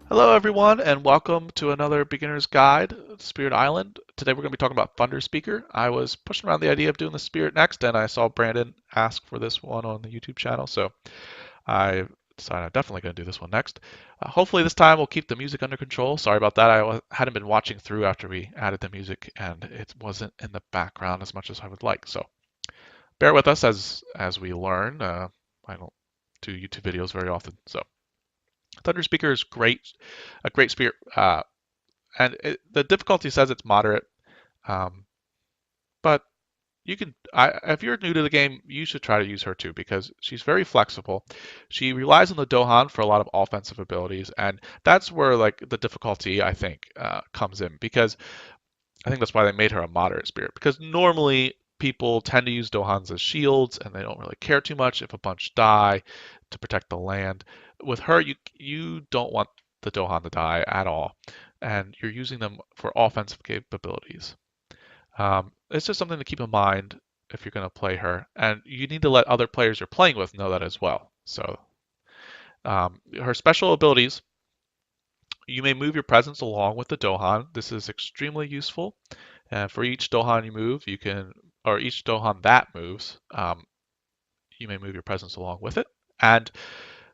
Hello, everyone, and welcome to another beginner's guide to Spirit Island. Today we're going to be talking about Thunderspeaker. I was pushing around the idea of doing the Spirit next, and I saw Brandon ask for this one on the YouTube channel, so I decided I'm definitely going to do this one next. Hopefully this time we'll keep the music under control. Sorry about that. I hadn't been watching through after we added the music, and it wasn't in the background as much as I would like. So bear with us as we learn. I don't do YouTube videos very often, so Thunderspeaker is great, a great spirit. The difficulty says it's moderate, um, but if you're new to the game, you should try to use her too because she's very flexible. She relies on the Dohan for a lot of offensive abilities, and that's where like the difficulty I think comes in because I think that's why they made her a moderate spirit because normally people tend to use Dohans as shields and they don't really care too much if a bunch die to protect the land. With her, you don't want the Dohan to die at all, and you're using them for offensive capabilities. It's just something to keep in mind if you're going to play her, and you need to let other players you're playing with know that as well. So her special abilities, you may move your presence along with the Dohan. This is extremely useful. And for each Dohan you move, or each Dohan that moves, you may move your presence along with it. And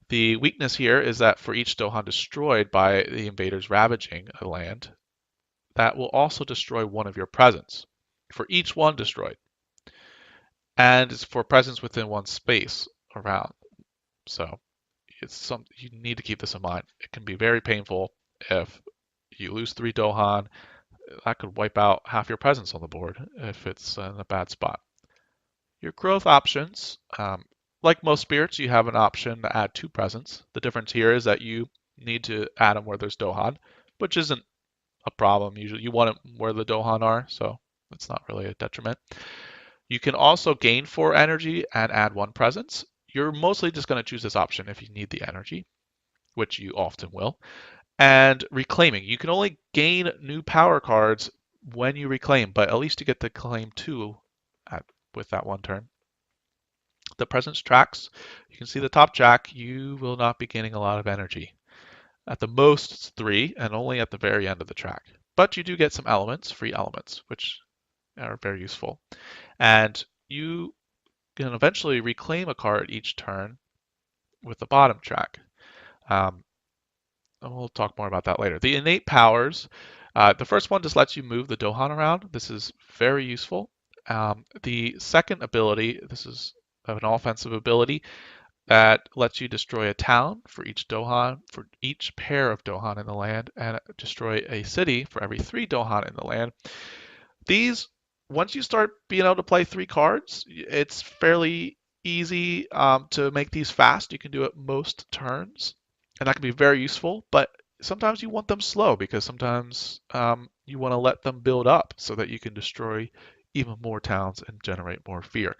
the weakness here is that for each Dohan destroyed by the invaders ravaging a land, that will also destroy one of your presence. For each one destroyed. And it's for presence within one space around. So you need to keep this in mind. It can be very painful if you lose 3 Dohan. That could wipe out half your presence on the board if it's in a bad spot. Your growth options, like most spirits, you have an option to add 2 presence. The difference here is that you need to add them where there's Dohan, which isn't a problem. Usually you want it where the Dohan are, so it's not really a detriment. You can also gain 4 energy and add 1 presence. You're mostly just going to choose this option if you need the energy, which you often will. And reclaiming. You can only gain new power cards when you reclaim, but at least you get to claim 2 with that 1 turn. The presence tracks. You can see the top jack. You will not be gaining a lot of energy. At the most, it's 3, and only at the very end of the track. But you do get some elements, free elements, which are very useful. And you can eventually reclaim a card each turn with the bottom track. And we'll talk more about that later. The innate powers, the first one just lets you move the Dohan around. This is very useful. The second ability, this is an offensive ability that lets you destroy a town for each Dohan, for each pair of Dohan in the land, and destroy a city for every 3 Dohan in the land. These, once you start being able to play 3 cards, it's fairly easy to make these fast. You can do it most turns, and that can be very useful, but sometimes you want them slow because sometimes you want to let them build up so that you can destroy even more towns and generate more fear.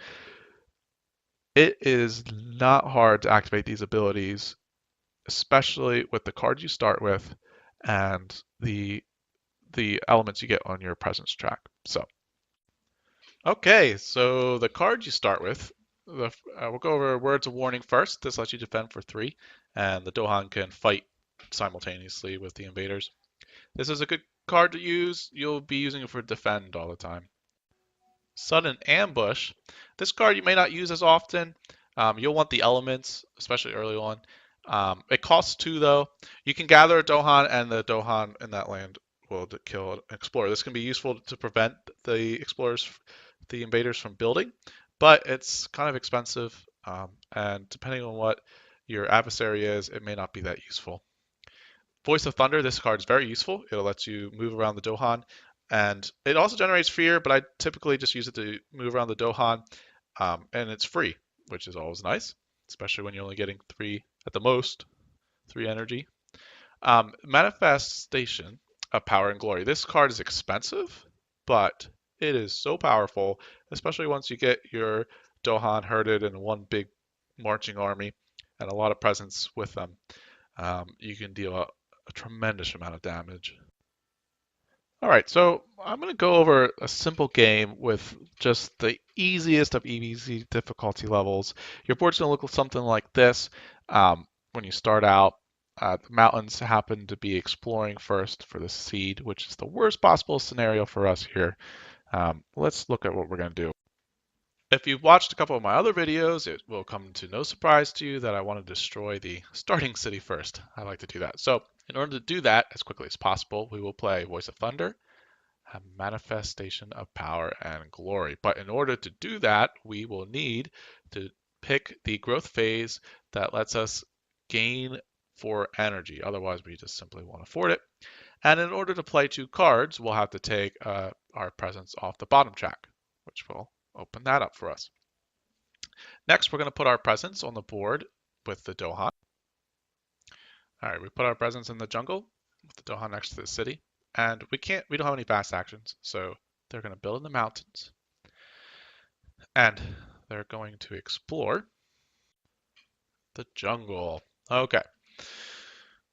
It is not hard to activate these abilities, especially with the cards you start with and the elements you get on your presence track. So the cards you start with, we'll go over words of warning first. This lets you defend for 3, and the Dohan can fight simultaneously with the invaders. This is a good card to use. You'll be using it for defend all the time. Sudden Ambush. This card you may not use as often. You'll want the elements, especially early on. It costs 2 though. You can gather a Dohan, and the Dohan in that land will kill an explorer. This can be useful to prevent the invaders from building, but it's kind of expensive, and depending on what your adversary is, it may not be that useful. Voice of Thunder, this card is very useful. It'll let you move around the Dohan, and it also generates fear, but I typically just use it to move around the Dohan, and it's free, which is always nice, especially when you're only getting 3 at the most, 3 energy. Manifestation of Power and Glory. This card is expensive, but it is so powerful, especially once you get your Dohan herded in one big marching army and a lot of presence with them. You can deal a tremendous amount of damage. All right, so I'm going to go over a simple game with just the easiest of easy difficulty levels. Your board's going to look something like this. When you start out, the mountains happen to be exploring first for the seed, which is the worst possible scenario for us here. Let's look at what we're going to do. If you've watched a couple of my other videos, it will come to no surprise to you that I want to destroy the starting city first. I like to do that. So in order to do that as quickly as possible, we will play Voice of Thunder, a manifestation of power and glory. But in order to do that, we will need to pick the growth phase that lets us gain 4 energy. Otherwise, we just simply won't afford it. And in order to play 2 cards, we'll have to take our presence off the bottom track, which will open that up for us. Next, we're going to put our presence on the board with the Dohan. All right, we put our presence in the jungle with the Dohan next to the city. And we don't have any fast actions, so they're going to build in the mountains. And they're going to explore the jungle. Okay.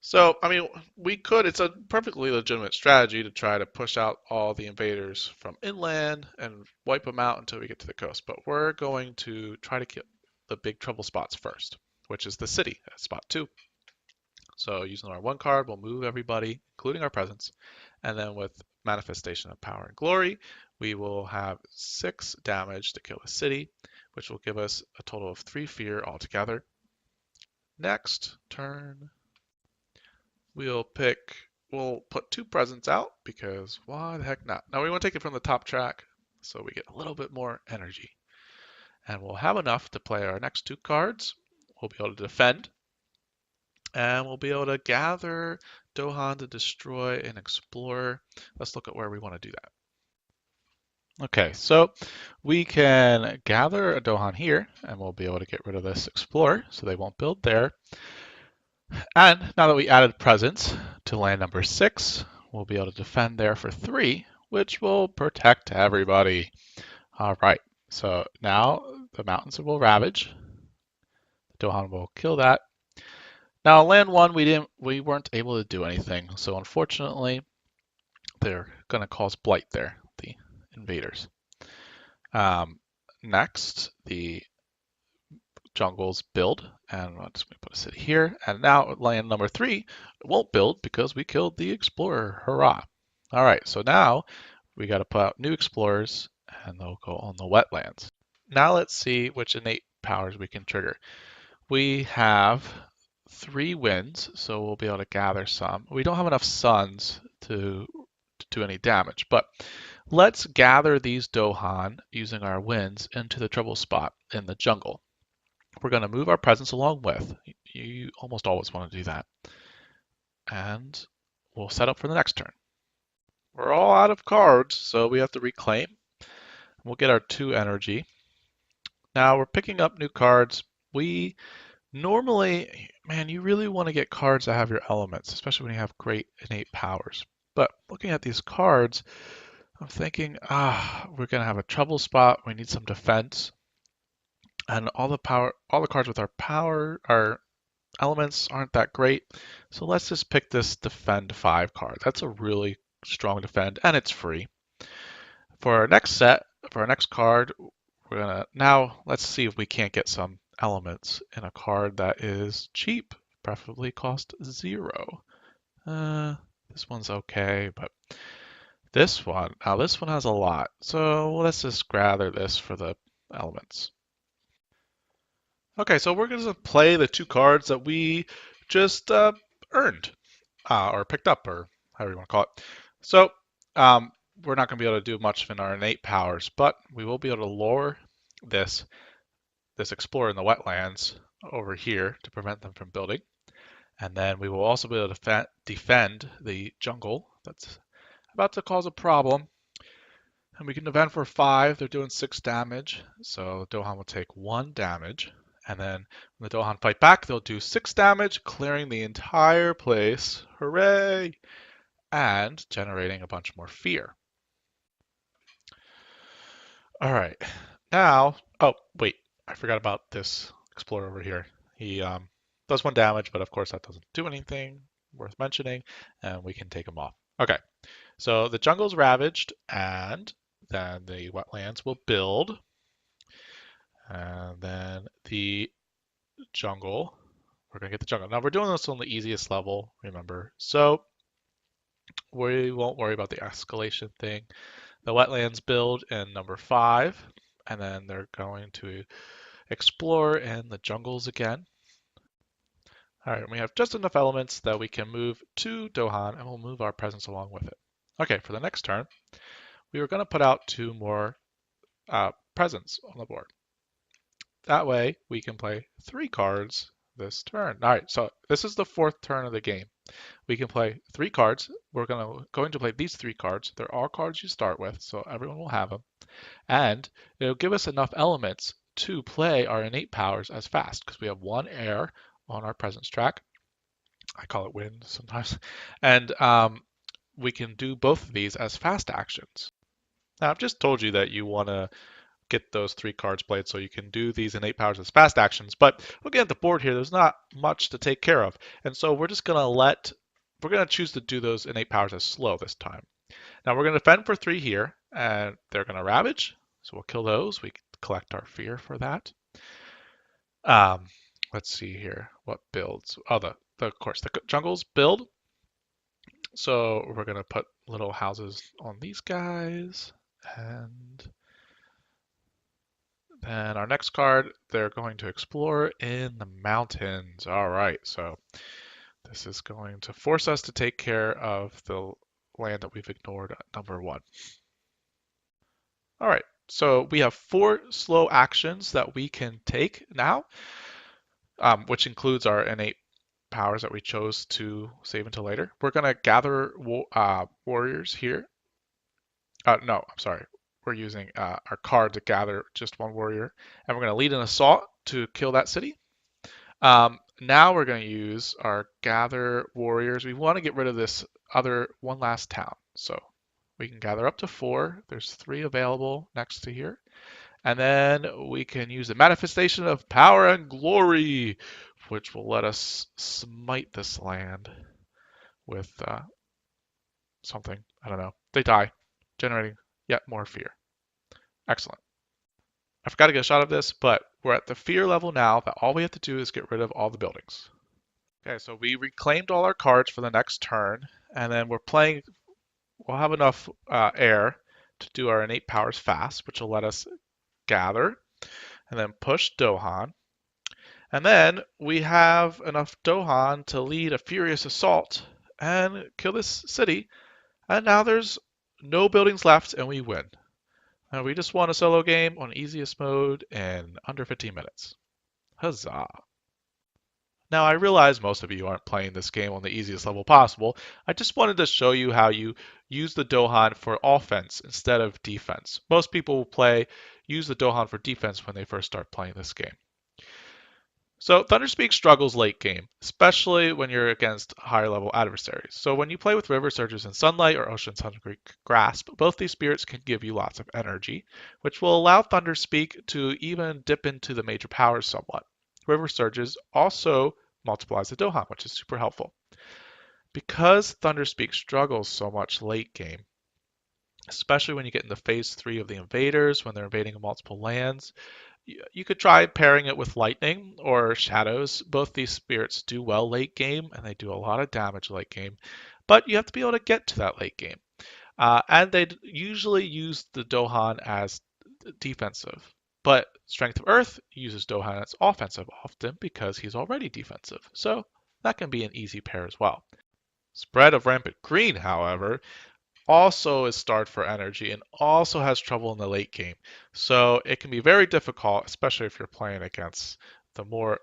So, I mean, it's a perfectly legitimate strategy to try to push out all the invaders from inland and wipe them out until we get to the coast. But we're going to try to get the big trouble spots first, which is the city at spot 2. So using our 1 card, we'll move everybody, including our presence. And then with Manifestation of Power and Glory, we will have 6 damage to kill the city, which will give us a total of 3 fear altogether. Next turn, we'll put 2 presents out because why the heck not? Now we want to take it from the top track so we get a little bit more energy. And we'll have enough to play our next 2 cards. We'll be able to defend. And we'll be able to gather Dohan to destroy and explore. Let's look at where we want to do that. Okay, so we can gather a Dohan here, and we'll be able to get rid of this Explorer, so they won't build there. And now that we added presence to land number 6, we'll be able to defend there for 3, which will protect everybody. All right, so now the mountains will ravage. Dohan will kill that. Now, land 1, we weren't able to do anything, so unfortunately, they're going to cause blight there, the invaders. Next, the jungles build, and I'll just put a city here. And now land number 3 won't build because we killed the explorer. Hurrah! All right, so now we got to put out new explorers, and they'll go on the wetlands. Now let's see which innate powers we can trigger. We have 3 winds, so we'll be able to gather some. We don't have enough suns to do any damage, but let's gather these Dohan using our winds into the trouble spot in the jungle. We're going to move our presence along with. You almost always want to do that. And we'll set up for the next turn. We're all out of cards, so we have to reclaim. We'll get our 2 energy. Now we're picking up new cards. We normally, man, you really want to get cards that have your elements, especially when you have great innate powers. But looking at these cards, I'm thinking, we're gonna have a trouble spot. We need some defense, and all the cards with our elements aren't that great. So let's just pick this defend 5 card. That's a really strong defend, and it's free. For our next card, let's see if we can't get some elements in a card that is cheap, preferably cost 0. This one's okay, but this one has a lot. So let's just gather this for the elements. Okay, so we're going to play the 2 cards that we just earned, or picked up, or however you want to call it. So we're not going to be able to do much in our innate powers, but we will be able to lure this explorer in the wetlands over here to prevent them from building. And then we will also be able to defend the jungle that's about to cause a problem. And we can defend for 5. They're doing 6 damage. So Dohan will take 1 damage. And then when the Dohan fight back, they'll do 6 damage, clearing the entire place. Hooray! And generating a bunch more fear. All right. Now, oh, wait. I forgot about this explorer over here. He does 1 damage, but of course that doesn't do anything worth mentioning. And we can take him off. Okay. So the jungle's ravaged, and then the wetlands will build, and then the jungle. We're gonna get the jungle. Now we're doing this on the easiest level, remember. So we won't worry about the escalation thing. The wetlands build in number 5, and then they're going to explore in the jungles again. All right, and we have just enough elements that we can move to Dohan, and we'll move our presence along with it. Okay, for the next turn, we were going to put out 2 more presents on the board. That way, we can play 3 cards this turn. All right, so this is the 4th turn of the game. We can play 3 cards. We're going to play these 3 cards. They're all cards you start with, so everyone will have them. And it'll give us enough elements to play our innate powers as fast, because we have 1 air on our presence track. I call it wind sometimes. And we can do both of these as fast actions. Now, I've just told you that you want to get those 3 cards played so you can do these innate powers as fast actions. But looking at the board here, there's not much to take care of. And so we're just going to choose to do those innate powers as slow this time. Now we're going to defend for 3 here, and they're going to ravage. So we'll kill those. We collect our fear for that. Let's see here. What builds? Oh, of course, the jungles build. So we're going to put little houses on these guys. And then our next card, they're going to explore in the mountains. All right, so this is going to force us to take care of the land that we've ignored at number 1. All right, so we have 4 slow actions that we can take now, which includes our innate powers that we chose to save until later. We're going to gather warriors here. No, I'm sorry. We're using our card to gather just 1 warrior, and we're going to lead an assault to kill that city. Now we're going to use our gather warriors. We want to get rid of this other 1 last town. So we can gather up to 4. There's 3 available next to here. And then we can use the manifestation of power and glory, which will let us smite this land with something. I don't know. They die, generating yet more fear. Excellent. I forgot to get a shot of this, but we're at the fear level now that all we have to do is get rid of all the buildings. Okay, so we reclaimed all our cards for the next turn, and then we'll have enough air to do our innate powers fast, which will let us gather and then push Dohan. And then we have enough Dohan to lead a furious assault and kill this city. And now there's no buildings left and we win. And we just won a solo game on easiest mode in under 15 minutes. Huzzah. Now, I realize most of you aren't playing this game on the easiest level possible. I just wanted to show you how you use the Dohan for offense instead of defense. Most people will use the Dohan for defense when they first start playing this game. So Thunderspeak struggles late game, especially when you're against higher level adversaries. So when you play with River Surges in Sunlight or Ocean's Hungry Grasp, both these spirits can give you lots of energy, which will allow Thunderspeak to even dip into the major powers somewhat. River Surges also multiplies the Dohan, which is super helpful. Because Thunderspeak struggles so much late game, especially when you get into phase 3 of the invaders, when they're invading multiple lands, you could try pairing it with lightning or shadows. Both these spirits do well late game, and they do a lot of damage late game, but you have to be able to get to that late game. And they usually use the Dohan as defensive, but Strength of Earth uses Dohan as offensive often because he's already defensive, so that can be an easy pair as well. Spread of Rampant Green, however, also is starved for energy and also has trouble in the late game. So it can be very difficult, especially if you're playing against the more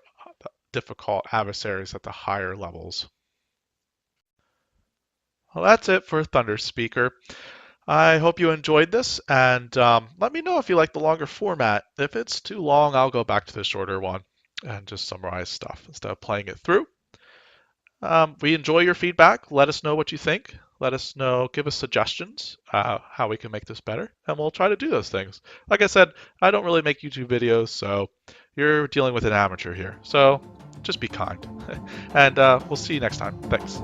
difficult adversaries at the higher levels. Well, that's it for Thunderspeaker. I hope you enjoyed this, and let me know if you like the longer format. If it's too long, I'll go back to the shorter one and just summarize stuff instead of playing it through. We enjoy your feedback. Let us know what you think. Let us know, give us suggestions how we can make this better, and we'll try to do those things. Like I said, I don't really make YouTube videos, so you're dealing with an amateur here. So just be kind. And we'll see you next time. Thanks.